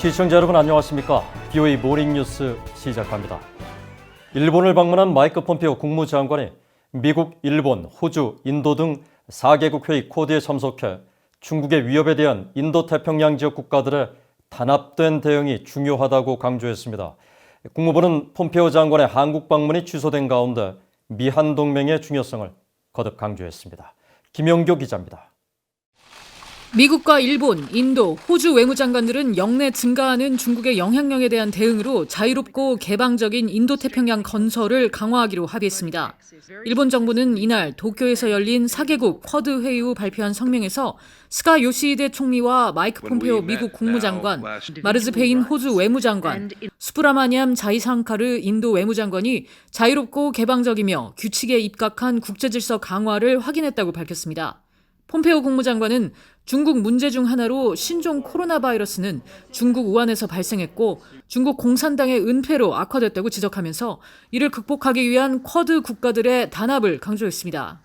시청자 여러분 안녕하십니까? BOA 모닝뉴스 시작합니다. 일본을 방문한 마이크 폼페오 국무장관이 미국, 일본, 호주, 인도 등 4개국 회의 쿼드에 참석해 중국의 위협에 대한 인도태평양 지역 국가들의 단합된 대응이 중요하다고 강조했습니다. 국무부는 폼페오 장관의 한국 방문이 취소된 가운데 미한 동맹의 중요성을 거듭 강조했습니다. 김영교 기자입니다. 미국과 일본, 인도, 호주 외무장관들은 역내 증가하는 중국의 영향력에 대한 대응으로 자유롭고 개방적인 인도태평양 건설을 강화하기로 합의했습니다. 일본 정부는 이날 도쿄에서 열린 4개국 쿼드 회의 후 발표한 성명에서 스가 요시히데 총리와 마이크 폼페오 미국 국무장관, 마르즈 페인 호주 외무장관, 수브라마니암 자이상카르 인도 외무장관이 자유롭고 개방적이며 규칙에 입각한 국제질서 강화를 확인했다고 밝혔습니다. 폼페오 국무장관은 중국 문제 중 하나로 신종 코로나 바이러스는 중국 우한에서 발생했고 중국 공산당의 은폐로 악화됐다고 지적하면서 이를 극복하기 위한 쿼드 국가들의 단합을 강조했습니다.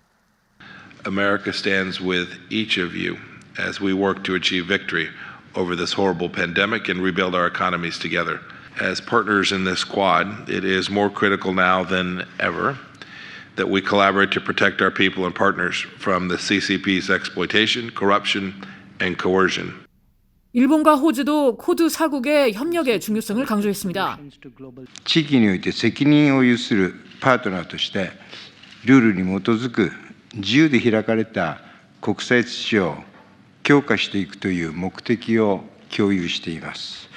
America stands with each of you as we work to achieve victory over this horrible pandemic and rebuild our economies together. As partners in this quad, it is more critical now than ever that we collaborate to protect our people and partners from the CCP's exploitation, corruption, and coercion. 일본과 호주도 쿼드 4국의 협력의 중요성을 강조했습니다. 地域において責任を有するパートナーとしてルールに基づく自由で開かれた国際秩序を強化していくという目的を共有しています。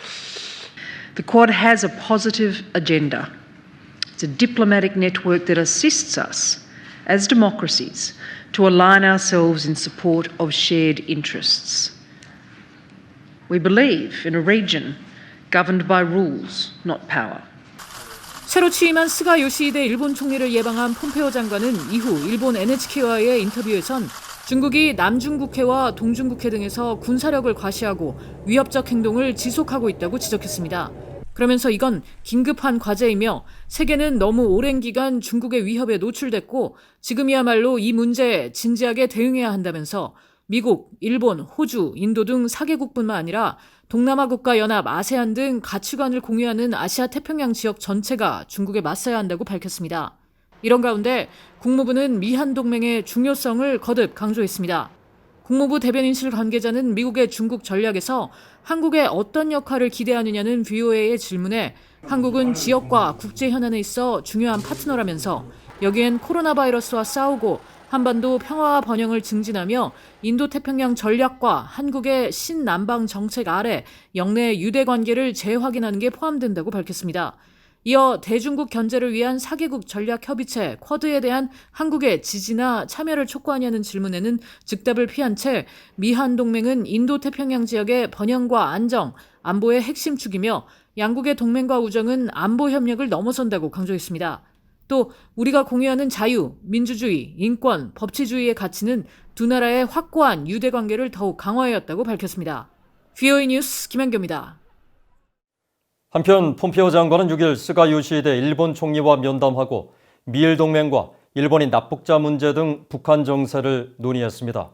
The Quad has a positive agenda. It's a diplomatic network that assists us as democracies to align ourselves in support of shared interests. We believe in a region governed by rules, not power. 새로 취임한 스가 요시히데 일본 총리를 예방한 폼페오 장관은 이후 일본 NHK와의 인터뷰에선 중국이 남중국해와 동중국해 등에서 군사력을 과시하고 위협적 행동을 지속하고 있다고 지적했습니다. 그러면서 이건 긴급한 과제이며 세계는 너무 오랜 기간 중국의 위협에 노출됐고 지금이야말로 이 문제에 진지하게 대응해야 한다면서 미국, 일본, 호주, 인도 등 4개국뿐만 아니라 동남아 국가 연합, 아세안 등 가치관을 공유하는 아시아 태평양 지역 전체가 중국에 맞서야 한다고 밝혔습니다. 이런 가운데 국무부는 미한 동맹의 중요성을 거듭 강조했습니다. 국무부 대변인실 관계자는 미국의 중국 전략에서 한국에 어떤 역할을 기대하느냐는 VOA의 질문에 한국은 지역과 국제 현안에 있어 중요한 파트너라면서 여기엔 코로나 바이러스와 싸우고 한반도 평화와 번영을 증진하며 인도태평양 전략과 한국의 신남방 정책 아래 영내 유대 관계를 재확인하는 게 포함된다고 밝혔습니다. 이어 대중국 견제를 위한 4개국 전략협의체 쿼드에 대한 한국의 지지나 참여를 촉구하냐는 질문에는 즉답을 피한 채 미한 동맹은 인도태평양 지역의 번영과 안정, 안보의 핵심 축이며 양국의 동맹과 우정은 안보 협력을 넘어선다고 강조했습니다. 또 우리가 공유하는 자유, 민주주의, 인권, 법치주의의 가치는 두 나라의 확고한 유대 관계를 더욱 강화하였다고 밝혔습니다. BOA 뉴스 김현교입니다. 한편 폼페오 장관은 6일 스가 요시히데 일본 총리와 면담하고 미일 동맹과 일본인 납북자 문제 등 북한 정세를 논의했습니다.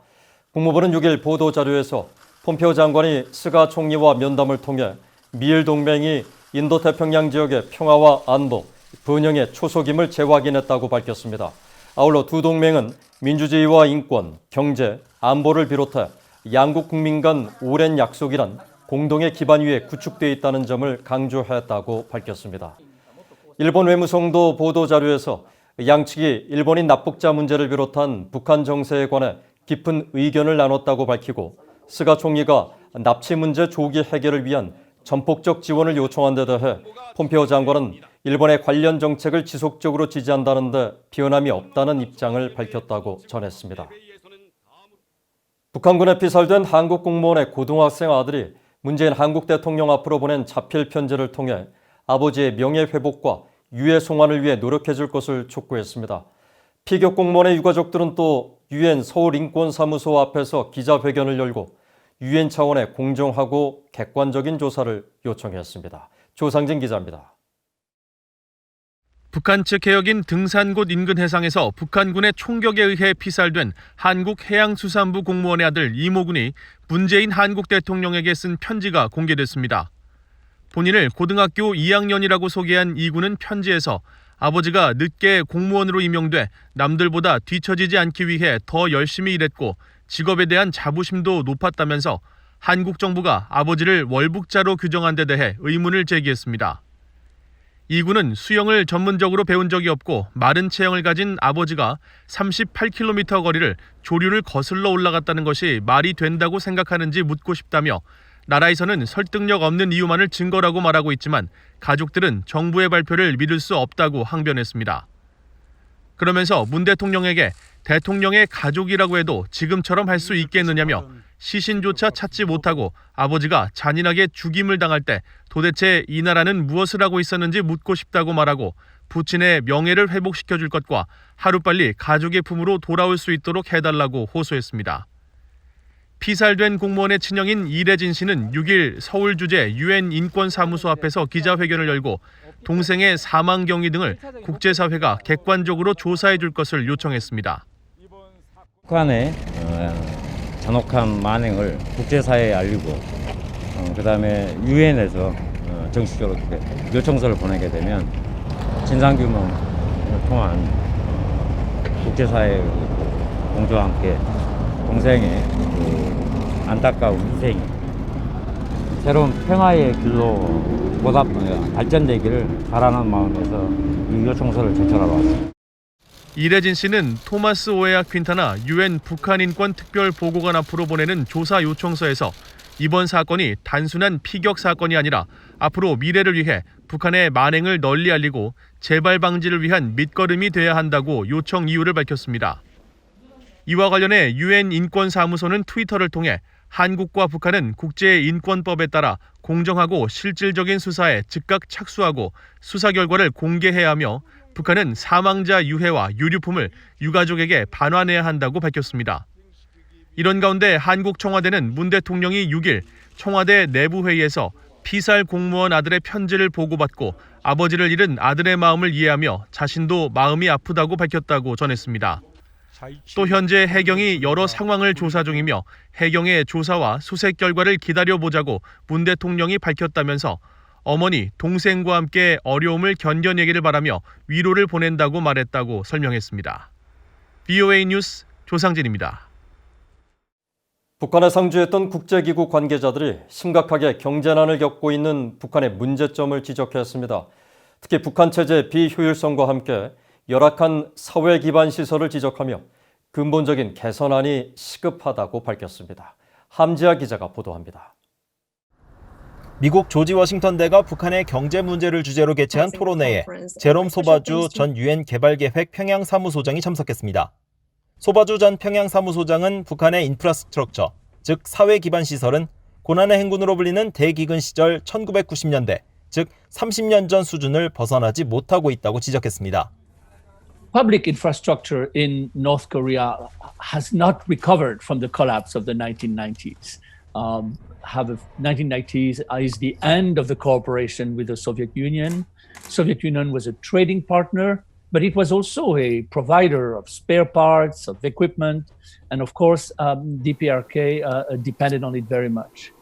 국무부는 6일 보도자료에서 폼페오 장관이 스가 총리와 면담을 통해 미일 동맹이 인도태평양 지역의 평화와 안보, 번영의 초석임을 재확인했다고 밝혔습니다. 아울러 두 동맹은 민주주의와 인권, 경제, 안보를 비롯해 양국 국민 간 오랜 약속이란 공동의 기반 위에 구축되어 있다는 점을 강조했다고 밝혔습니다. 일본 외무성도 보도자료에서 양측이 일본인 납북자 문제를 비롯한 북한 정세에 관해 깊은 의견을 나눴다고 밝히고 스가 총리가 납치 문제 조기 해결을 위한 전폭적 지원을 요청한 데 대해 폼페오 장관은 일본의 관련 정책을 지속적으로 지지한다는 데 변함이 없다는 입장을 밝혔다고 전했습니다. 북한군에 피살된 한국 공무원의 고등학생 아들이 문재인 한국 대통령 앞으로 보낸 자필 편지를 통해 아버지의 명예회복과 유해 송환을 위해 노력해 줄 것을 촉구했습니다. 피격 공무원의 유가족들은 또 유엔 서울인권사무소 앞에서 기자회견을 열고 유엔 차원의 공정하고 객관적인 조사를 요청했습니다. 조상진 기자입니다. 북한 측 해역인 등산곳 인근 해상에서 북한군의 총격에 의해 피살된 한국해양수산부 공무원의 아들 이모군이 문재인 한국 대통령에게 쓴 편지가 공개됐습니다. 본인을 고등학교 2학년이라고 소개한 이군은 편지에서 아버지가 늦게 공무원으로 임용돼 남들보다 뒤처지지 않기 위해 더 열심히 일했고 직업에 대한 자부심도 높았다면서 한국 정부가 아버지를 월북자로 규정한 데 대해 의문을 제기했습니다. 이군은 수영을 전문적으로 배운 적이 없고 마른 체형을 가진 아버지가 38km 거리를 조류를 거슬러 올라갔다는 것이 말이 된다고 생각하는지 묻고 싶다며 나라에서는 설득력 없는 이유만을 증거라고 말하고 있지만 가족들은 정부의 발표를 믿을 수 없다고 항변했습니다. 그러면서 문 대통령에게 대통령의 가족이라고 해도 지금처럼 할 수 있겠느냐며 시신조차 찾지 못하고 아버지가 잔인하게 죽임을 당할 때 도대체 이 나라는 무엇을 하고 있었는지 묻고 싶다고 말하고 부친의 명예를 회복시켜줄 것과 하루빨리 가족의 품으로 돌아올 수 있도록 해달라고 호소했습니다. 피살된 공무원의 친형인 이래진 씨는 6일 서울 주재 유엔 인권사무소 앞에서 기자회견을 열고 동생의 사망 경위 등을 국제사회가 객관적으로 조사해 줄 것을 요청했습니다. 북한의 잔혹한 만행을 국제사회에 알리고 그다음에 유엔에서 정식적으로 요청서를 보내게 되면 진상규명을 통한 국제사회의 공조와 함께 동생의 안타까운 희생이 새로운 평화의 길로 보다 발전되기를 바라는 마음에서 이 요청서를 제출하러 왔습니다. 이래진 씨는 토마스 오에아 퀸타나 유엔 북한 인권 특별 보고관 앞으로 보내는 조사 요청서에서 이번 사건이 단순한 피격 사건이 아니라 앞으로 미래를 위해 북한의 만행을 널리 알리고 재발 방지를 위한 밑거름이 돼야 한다고 요청 이유를 밝혔습니다. 이와 관련해 유엔 인권사무소는 트위터를 통해 한국과 북한은 국제인권법에 따라 공정하고 실질적인 수사에 즉각 착수하고 수사 결과를 공개해야 하며 북한은 사망자 유해와 유류품을 유가족에게 반환해야 한다고 밝혔습니다. 이런 가운데 한국 청와대는 문 대통령이 6일 청와대 내부회의에서 피살 공무원 아들의 편지를 보고받고 아버지를 잃은 아들의 마음을 이해하며 자신도 마음이 아프다고 밝혔다고 전했습니다. 또 현재 해경이 여러 상황을 조사 중이며 해경의 조사와 수색 결과를 기다려보자고 문 대통령이 밝혔다면서 어머니, 동생과 함께 어려움을 견뎌내기를 바라며 위로를 보낸다고 말했다고 설명했습니다. VOA 뉴스 조상진입니다. 북한에 상주했던 국제기구 관계자들이 심각하게 경제난을 겪고 있는 북한의 문제점을 지적했습니다. 특히 북한 체제의 비효율성과 함께 열악한 사회 기반 시설을 지적하며 근본적인 개선안이 시급하다고 밝혔습니다. 함지아 기자가 보도합니다. 미국 조지 워싱턴대가 북한의 경제 문제를 주제로 개최한 토론회에 제롬 소바주 전 유엔 개발계획 평양 사무소장이 참석했습니다. 소바주 전 평양 사무소장은 북한의 인프라스트럭처, 즉 사회 기반 시설은 고난의 행군으로 불리는 대기근 시절 1990년대, 즉 30년 전 수준을 벗어나지 못하고 있다고 지적했습니다. Public infrastructure in North Korea has not recovered from the collapse of the 1990s. 1990s is the end of the cooperation with the Soviet Union. Soviet Union was a trading partner, but it was also a provider of spare parts, of equipment, and of course, DPRK depended on it very much.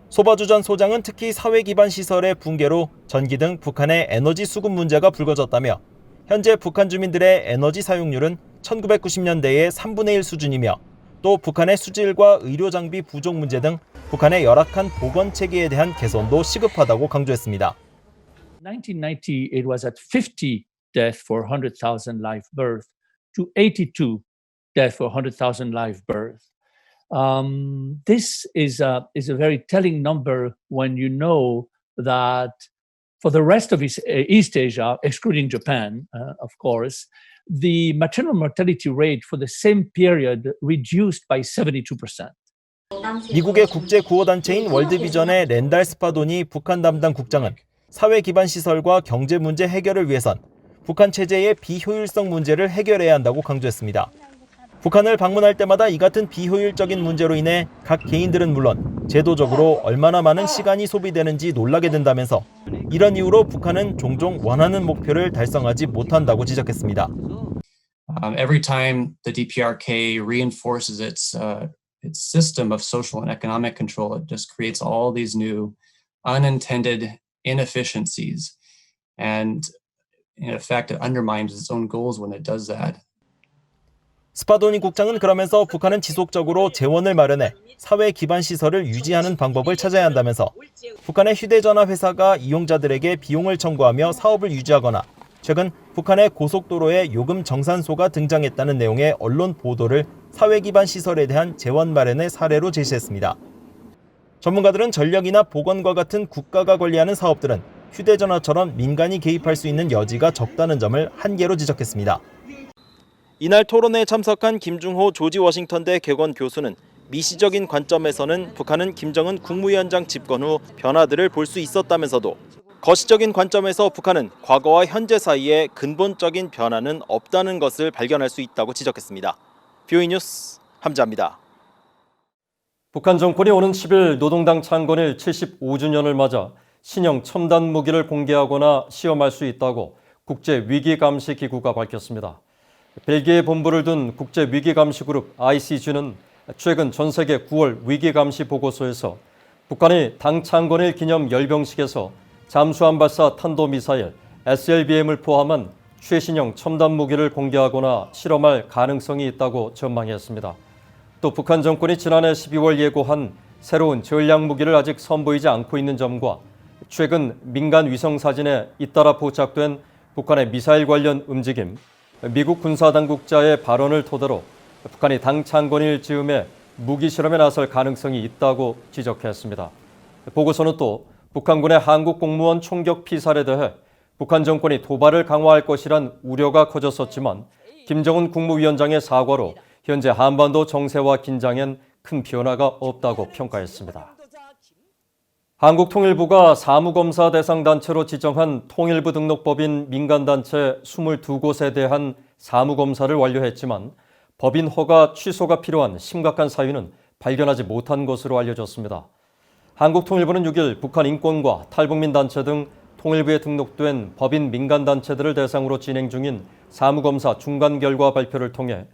소바주 전 소장은 특히 사회 기반 시설의 붕괴로 전기 등 북한의 에너지 수급 문제가 불거졌다며 현재 북한 주민들의 에너지 사용률은 1990년대의 3분의 1 수준이며 또 북한의 수질과 의료 장비 부족 문제 등 북한의 열악한 보건 체계에 대한 개선도 시급하다고 강조했습니다. 1990, it was at 50 deaths for 100,000 live births to 82 deaths for 100,000 live births. This is a very telling number when you know that for the rest of East Asia, excluding Japan, of course, the maternal mortality rate for the same period reduced by 72%. 미국의 국제 구호 단체인 월드비전의 랜달 스파돈이 북한 담당 국장은 사회 기반 시설과 경제 문제 해결을 위해선 북한 체제의 비효율성 문제를 해결해야 한다고 강조했습니다. 북한을 방문할 때마다 이 같은 비효율적인 문제로 인해 각 개인들은 물론 제도적으로 얼마나 많은 시간이 소비되는지 놀라게 된다면서 이런 이유로 북한은 종종 원하는 목표를 달성하지 못한다고 지적했습니다. Every time the DPRK reinforces its system of social and economic control, it just creates all these new unintended inefficiencies. And in effect, it undermines its own goals when it does that. 스파도니 국장은 그러면서 북한은 지속적으로 재원을 마련해 사회 기반 시설을 유지하는 방법을 찾아야 한다면서 북한의 휴대전화 회사가 이용자들에게 비용을 청구하며 사업을 유지하거나 최근 북한의 고속도로에 요금 정산소가 등장했다는 내용의 언론 보도를 사회 기반 시설에 대한 재원 마련의 사례로 제시했습니다. 전문가들은 전력이나 보건과 같은 국가가 관리하는 사업들은 휴대전화처럼 민간이 개입할 수 있는 여지가 적다는 점을 한계로 지적했습니다. 이날 토론회에 참석한 김중호 조지 워싱턴대 개건 교수는 미시적인 관점에서는 북한은 김정은 국무위원장 집권 후 변화들을 볼 수 있었다면서도 거시적인 관점에서 북한은 과거와 현재 사이에 근본적인 변화는 없다는 것을 발견할 수 있다고 지적했습니다. BOE 뉴스 함자입니다. 북한 정권이 오는 10일 노동당 창건일 75주년을 맞아 신형 첨단 무기를 공개하거나 시험할 수 있다고 국제위기감시기구가 밝혔습니다. 벨기에 본부를 둔 국제위기감시그룹 ICG는 최근 전 세계 9월 위기감시 보고서에서 북한이 당 창건일 기념 열병식에서 잠수함 발사 탄도미사일 SLBM을 포함한 최신형 첨단 무기를 공개하거나 실험할 가능성이 있다고 전망했습니다. 또 북한 정권이 지난해 12월 예고한 새로운 전략 무기를 아직 선보이지 않고 있는 점과 최근 민간 위성 사진에 잇따라 포착된 북한의 미사일 관련 움직임, 미국 군사당국자의 발언을 토대로 북한이 당 창건일 즈음에 무기 실험에 나설 가능성이 있다고 지적했습니다. 보고서는 또 북한군의 한국 공무원 총격 피살에 대해 북한 정권이 도발을 강화할 것이란 우려가 커졌었지만 김정은 국무위원장의 사과로 현재 한반도 정세와 긴장엔 큰 변화가 없다고 평가했습니다. 한국통일부가 사무검사 대상 단체로 지정한 통일부 등록법인 민간단체 22곳에 대한 사무검사를 완료했지만 법인 허가 취소가 필요한 심각한 사유는 발견하지 못한 것으로 알려졌습니다. 한국통일부는 6일 북한 인권과 탈북민 단체 등 통일부에 등록된 법인 민간단체들을 대상으로 진행 중인 사무검사 중간 결과 발표를 통해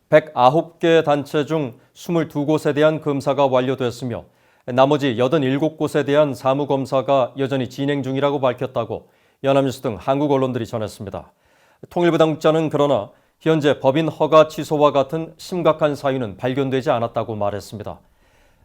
109개 단체 중 22곳에 대한 검사가 완료됐으며 나머지 87곳에 대한 사무검사가 여전히 진행 중이라고 밝혔다고 연합뉴스 등 한국 언론들이 전했습니다. 통일부 당국자는 그러나 현재 법인 허가 취소와 같은 심각한 사유는 발견되지 않았다고 말했습니다.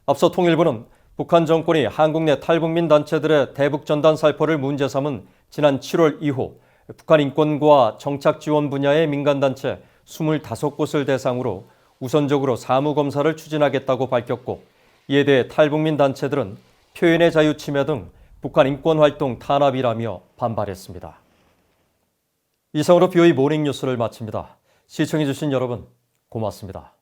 앞서 통일부는 북한 정권이 한국 내 탈북민 단체들의 대북 전단 살포를 문제 삼은 지난 7월 이후 북한 인권과 정착 지원 분야의 민간단체 25곳을 대상으로 우선적으로 사무검사를 추진하겠다고 밝혔고 이에 대해 탈북민 단체들은 표현의 자유 침해 등 북한 인권활동 탄압이라며 반발했습니다. 이상으로 BOE 모닝뉴스를 마칩니다. 시청해주신 여러분 고맙습니다.